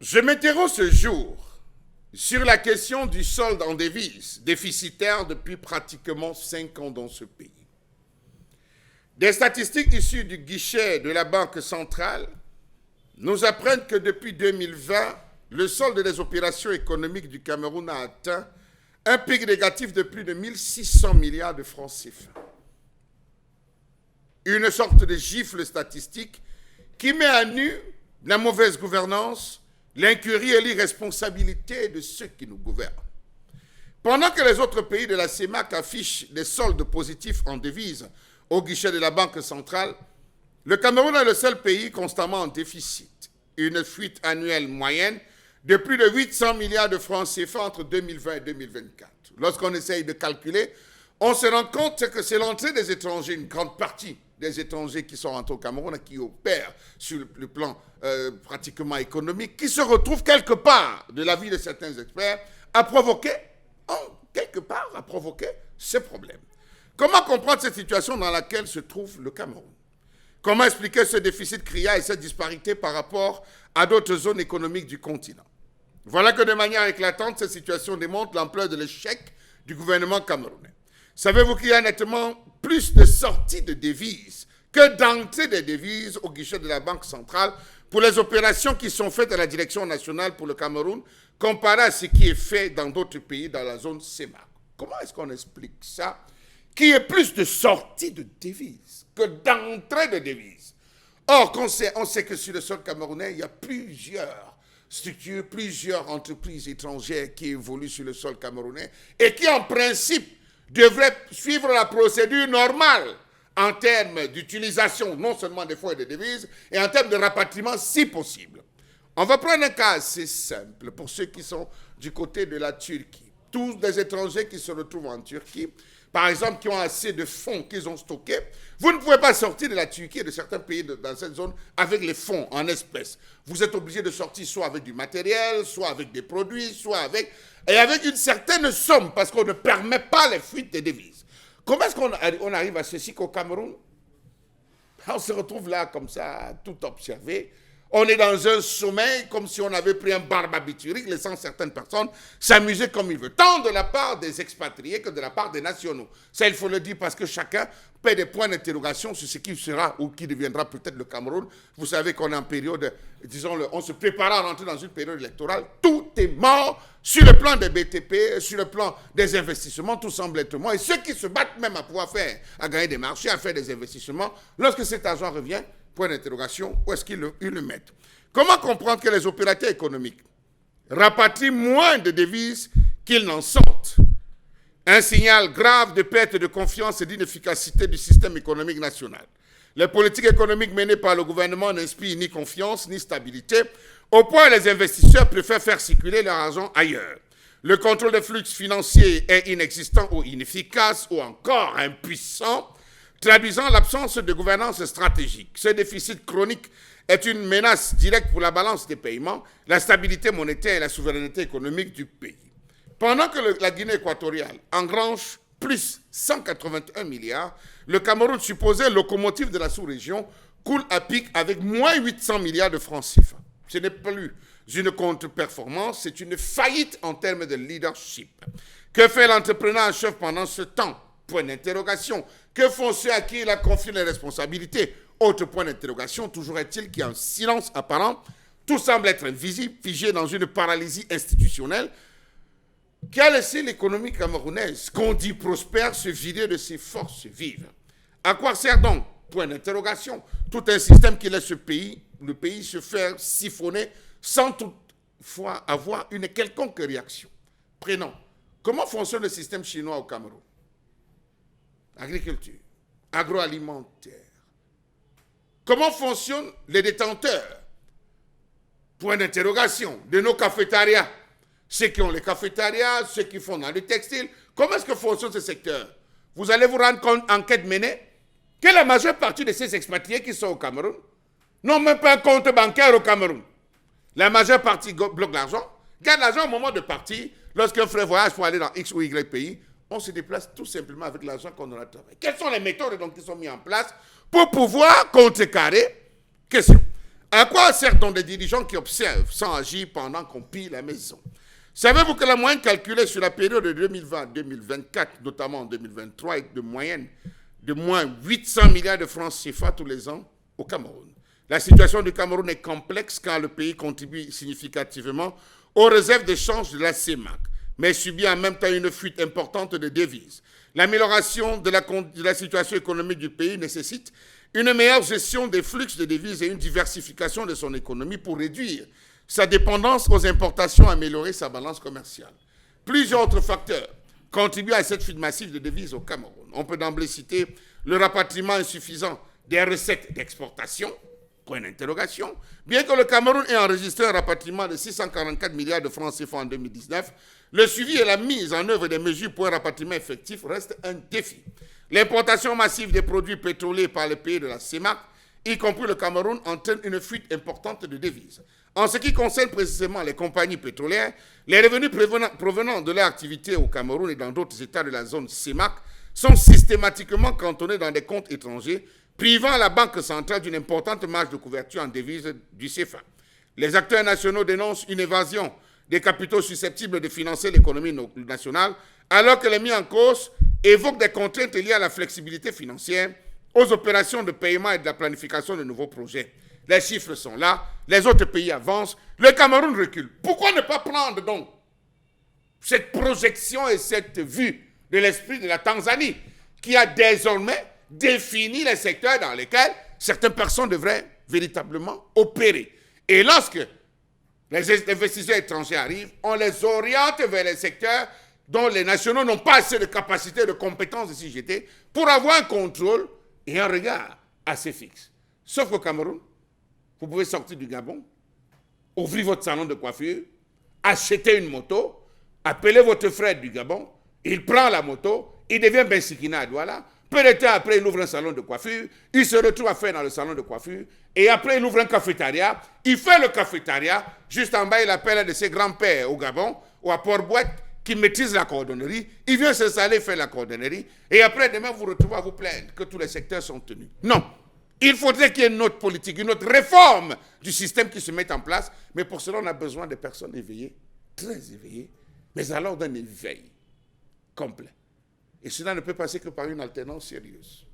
Je m'interroge ce jour sur la question du solde en devises, déficitaire depuis pratiquement 5 ans dans ce pays. Des statistiques issues du guichet de la Banque centrale nous apprennent que depuis 2020, le solde des opérations économiques du Cameroun a atteint un pic négatif de plus de 1600 milliards de francs CFA. Une sorte de gifle statistique qui met à nu la mauvaise gouvernance, l'incurie et l'irresponsabilité de ceux qui nous gouvernent. Pendant que les autres pays de la CEMAC affichent des soldes positifs en devises au guichet de la Banque centrale, le Cameroun est le seul pays constamment en déficit. Une fuite annuelle moyenne de plus de 800 milliards de francs CFA entre 2020 et 2024. Lorsqu'on essaye de calculer, on se rend compte que c'est l'entrée des étrangers, une grande partie des étrangers qui sont rentrés au Cameroun et qui opèrent sur le plan pratiquement économique, qui se retrouvent quelque part, de l'avis de certains experts, à provoquer ce problème. Comment comprendre cette situation dans laquelle se trouve le Cameroun? Comment expliquer ce déficit criard et cette disparité par rapport à d'autres zones économiques du continent? Voilà que de manière éclatante, cette situation démontre l'ampleur de l'échec du gouvernement camerounais. Savez-vous qu'il y a nettement plus de sorties de devises que d'entrées de devises au guichet de la Banque centrale pour les opérations qui sont faites à la Direction nationale pour le Cameroun, comparé à ce qui est fait dans d'autres pays dans la zone CEMAC? Comment est-ce qu'on explique ça? Qu'il y ait plus de sorties de devises que d'entrées de devises. Or, on sait que sur le sol camerounais, il y a plusieurs structures, plusieurs entreprises étrangères qui évoluent sur le sol camerounais et qui, en principe, devraient suivre la procédure normale en termes d'utilisation non seulement des fonds et des devises, et en termes de rapatriement si possible. On va prendre un cas assez simple pour ceux qui sont du côté de la Turquie. Tous les étrangers qui se retrouvent en Turquie, par exemple, qui ont assez de fonds qu'ils ont stockés, vous ne pouvez pas sortir de la Turquie et de certains pays dans cette zone avec les fonds en espèces. Vous êtes obligé de sortir soit avec du matériel, soit avec des produits, soit avec une certaine somme, parce qu'on ne permet pas les fuites des devises. Comment est-ce qu'on arrive à ceci qu'au Cameroun, on se retrouve là comme ça, tout observé. On est dans un sommeil comme si on avait pris un barbiturique, laissant certaines personnes s'amuser comme ils veulent, tant de la part des expatriés que de la part des nationaux. Ça, il faut le dire parce que chacun paie des points d'interrogation sur ce qui sera ou qui deviendra peut-être le Cameroun. Vous savez qu'on est en période, disons, on se prépare à rentrer dans une période électorale. Tout est mort sur le plan des BTP, sur le plan des investissements, tout semble être mort. Et ceux qui se battent même à gagner des marchés, à faire des investissements, lorsque cet argent revient, point d'interrogation, où est-ce qu'ils le mettent? Comment comprendre que les opérateurs économiques rapatrient moins de devises qu'ils n'en sortent? Un signal grave de perte de confiance et d'inefficacité du système économique national. Les politiques économiques menées par le gouvernement n'inspirent ni confiance ni stabilité, au point où les investisseurs préfèrent faire circuler leur argent ailleurs. Le contrôle des flux financiers est inexistant ou inefficace ou encore impuissant, traduisant l'absence de gouvernance stratégique. Ce déficit chronique est une menace directe pour la balance des paiements, la stabilité monétaire et la souveraineté économique du pays. Pendant que la Guinée équatoriale engrange plus 181 milliards, le Cameroun, supposé locomotive de la sous-région, coule à pic avec moins 800 milliards de francs CFA. Ce n'est plus une contre-performance, c'est une faillite en termes de leadership. Que fait l'entrepreneur en chef pendant ce temps? Point d'interrogation. Que font ceux à qui il a confié les responsabilités? Autre point d'interrogation. Toujours est-il qu'il y a un silence apparent. Tout semble être invisible, figé dans une paralysie institutionnelle qui a laissé l'économie camerounaise, qu'on dit prospère, se vider de ses forces vives. À quoi sert donc? Point d'interrogation. Tout un système qui laisse le pays se faire siphonner sans toutefois avoir une quelconque réaction. Prenons. Comment fonctionne le système chinois au Cameroun? Agriculture, agroalimentaire. Comment fonctionnent les détenteurs? Point d'interrogation. De nos cafétérias. Ceux qui ont les cafétérias, ceux qui font dans le textile. Comment est-ce que fonctionne ce secteur? Vous allez vous rendre compte, enquête menée, que la majeure partie de ces expatriés qui sont au Cameroun n'ont même pas un compte bancaire au Cameroun. La majeure partie bloque l'argent, garde l'argent au moment de partir. Lorsqu'un frère voyage pour aller dans X ou Y pays, on se déplace tout simplement avec l'argent qu'on aura travaillé. Quelles sont les méthodes donc qui sont mises en place pour pouvoir contrecarrer? Question. À quoi servent donc des dirigeants qui observent sans agir pendant qu'on pille la maison? Savez-vous que la moyenne calculée sur la période de 2020-2024, notamment en 2023, est de moyenne de moins 800 milliards de francs CFA tous les ans au Cameroun? La situation du Cameroun est complexe car le pays contribue significativement aux réserves de change de la CEMAC, mais subit en même temps une fuite importante de devises. L'amélioration de la situation économique du pays nécessite une meilleure gestion des flux de devises et une diversification de son économie pour réduire sa dépendance aux importations et améliorer sa balance commerciale. Plusieurs autres facteurs contribuent à cette fuite massive de devises au Cameroun. On peut d'emblée citer le rapatriement insuffisant des recettes d'exportation, point d'interrogation. Bien que le Cameroun ait enregistré un rapatriement de 644 milliards de francs CFA en 2019, le suivi et la mise en œuvre des mesures pour un rapatriement effectif restent un défi. L'importation massive des produits pétroliers par les pays de la CEMAC, y compris le Cameroun, entraîne une fuite importante de devises. En ce qui concerne précisément les compagnies pétrolières, les revenus provenant de leur activité au Cameroun et dans d'autres États de la zone CEMAC sont systématiquement cantonnés dans des comptes étrangers, privant la Banque centrale d'une importante marge de couverture en devises du CFA. Les acteurs nationaux dénoncent une évasion des capitaux susceptibles de financer l'économie nationale, alors que les mis en cause évoquent des contraintes liées à la flexibilité financière, aux opérations de paiement et de la planification de nouveaux projets. Les chiffres sont là, les autres pays avancent, le Cameroun recule. Pourquoi ne pas prendre donc cette projection et cette vue de l'esprit de la Tanzanie, qui a désormais défini les secteurs dans lesquels certaines personnes devraient véritablement opérer. Et lorsque les investisseurs étrangers arrivent, on les oriente vers les secteurs dont les nationaux n'ont pas assez de capacité, de compétences de CGT pour avoir un contrôle et un regard assez fixe. Sauf qu'au Cameroun, vous pouvez sortir du Gabon, ouvrir votre salon de coiffure, acheter une moto, appeler votre frère du Gabon, il prend la moto, il devient Bensikina à Douala, peu de temps après, il ouvre un salon de coiffure, il se retrouve à faire dans le salon de coiffure, et après, il ouvre un cafétéria, il fait le cafétéria, juste en bas, il appelle un de ses grands-pères au Gabon, ou à Port-Boîte, qui maîtrise la cordonnerie, il vient s'installer, faire la cordonnerie, et après, demain, vous retrouvez à vous plaindre que tous les secteurs sont tenus. Non. Il faudrait qu'il y ait une autre politique, une autre réforme du système qui se mette en place, mais pour cela, on a besoin de personnes éveillées, très éveillées, mais alors d'un éveil complet. Et cela ne peut passer que par une alternance sérieuse.